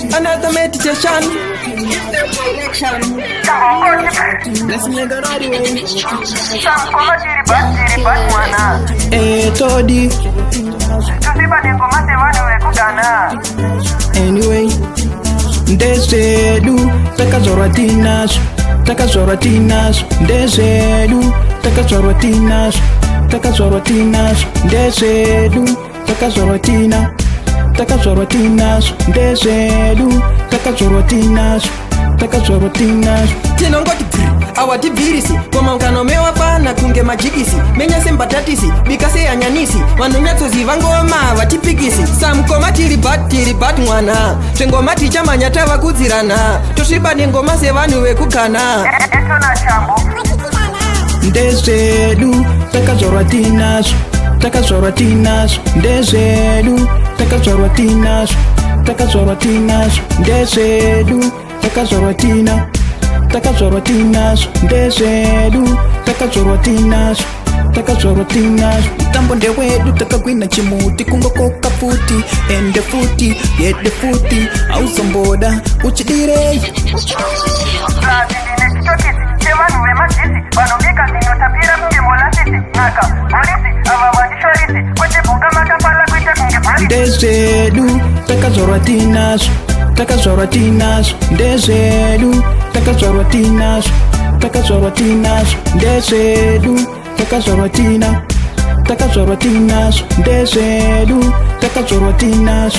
another meditation. Let's make a right way. Todi. Anyway, Desedu, Takazoratinas, Desedu, Takazoratinas, Desedu, Takazoratinas, Desedu, Takazoratinas. Tinongoti awatibirisi koma ukanomewa pana kunge majikisi menya sembatatisi bikase yanyanisi vanonyatsoziva ngoma vatipikisi samkoma tiri bat mwana twengoma tichamanya tavakudzirana tosviba nengoma sevanhu vekugana Desedu, Takazoratinas, Desedu, Takazoratinas, Desedu, Takazoratinas, Desedu, Takazoratinas. Tambo ndewedu takagwina chimuti kungokoka futi ende futi yede futi ausomboda uchidirei Desedu, Takazoratinas, Desedu, Takazoratinas, Desedu, Takazoratinas, Desedu, Takazoratinas.